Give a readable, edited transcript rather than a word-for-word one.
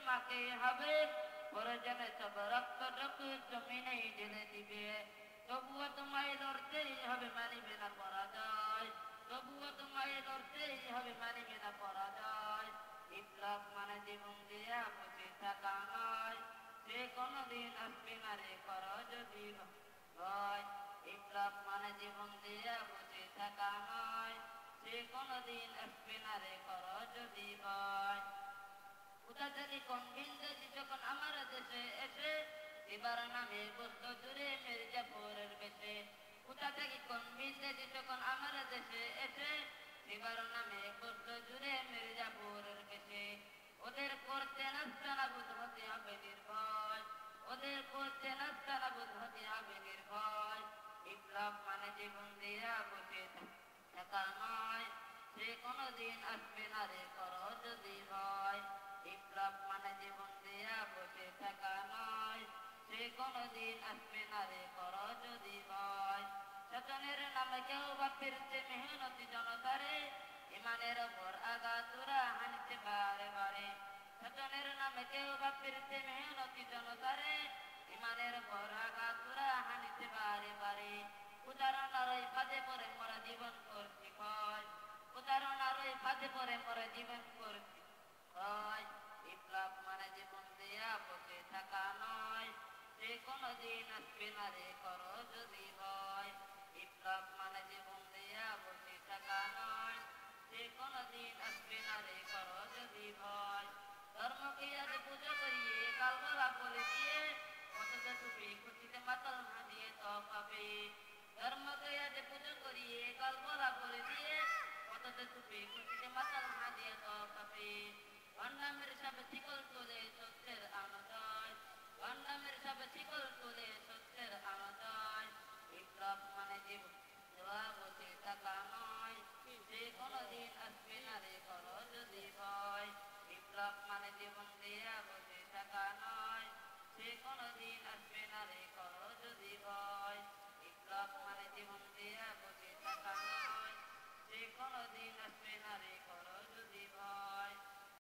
তোমাকেই হবে, প্রয়োজনে সব রক্তটুকু জমিনেই ঢেলে দিবে। তবুও তোমায় লড়তেই হবে, মানিবে না পরাজয়। তবুও তোমায় লড়তেই হবে, মানিবে না পরাজয়। বিপ্লব মানে জীবন দিয়া বসে থাকা নয়, সে কোনদিন আসবে না রে কর যদি ভয়। বিপ্লব মানে জীবন দিয়া বসে থাকা নয়, সে কোনদিন আসবে না রে কর যদি ভয়। কোথা থেকে কোন ভিনদেশি যখন আমার দেশে এসে এবার নামে বসত জুড়ে মির্জাপুরের বেশে। কোথা থেকে কোন ভিনদেশি যখন আমার দেশে এসে এবার নামে বসত জুড়ে মির্জাপুরের বেশে। ওদের করতে নাস্তা নাবুদ হতে হবে নির্ভয়, ওদের করতে নাস্তা নাবুদ হতে হবে নির্ভয়। বিপ্লব মানে জীবন দিয়া বসে থাকা নয়, সে কোনদিন আসবে না রে কর যদি ভয়। বিপ্লব মানে জীবন দিয়া বসে থাকা নয়, সে কোনদিন আসবে না রে কর যদি ভয়। স্বজনের নামে কেউ বা ফিরছে মেহনতি জনতারে, ইমানের ওপর আঘাত তোরা হানছে বারে বারে। স্বজনের নামে কেউ বা ফিরছে মেহনতি জনতারে, ইমানের ওপর আঘাত তোরা হানছে বারে বারে। উদাহরণ ওই ফাঁদে পরে মোরা জীবন করছি ভয়, উদাহরণ ওই ফাঁদে পরে মোরা জীবন করছি ভয়। বিপ্লব মানে জীবন দিয়া বসে থাকা নয়, সে কোনদিন আসবে না রে কর যদি ভয়। বিপ্লব মানে জীবন দিয়া বসে থাকা নয়, সে কোনদিন আসবে না রে কর যদি ভয়। ধর্মকে আজ পুজো করিয়ে কাল বলা বলে দিয়ে, কত টুপি খুশিতে মাতাল না দিয়ে তো পাবে। ধর্মকে আজ পুজো করিয়ে কাল বলা বলে দিয়ে, কত টুপি খুশিতে মাতাল না দিয়ে তো পাবে। ভণ্ডামের সব শিকল তোলে সত্যের আনন্দয়, ভণ্ডামের সব শিকল তোলে সত্যের আনন্দয়। বিপ্লব মানে জীবন দেওয়া বসে থাকা নয়, সে কোনদিন আসবে না রে কর যদি ভয়। বিপ্লব মানে জীবন দেয়া বসে থাকা নয়, সে কোনদিন আসবে না রে কর যদি ভয়। বিপ্লব মানে জীবন দেয়া বসে থাকা নয়, সে কোনদিন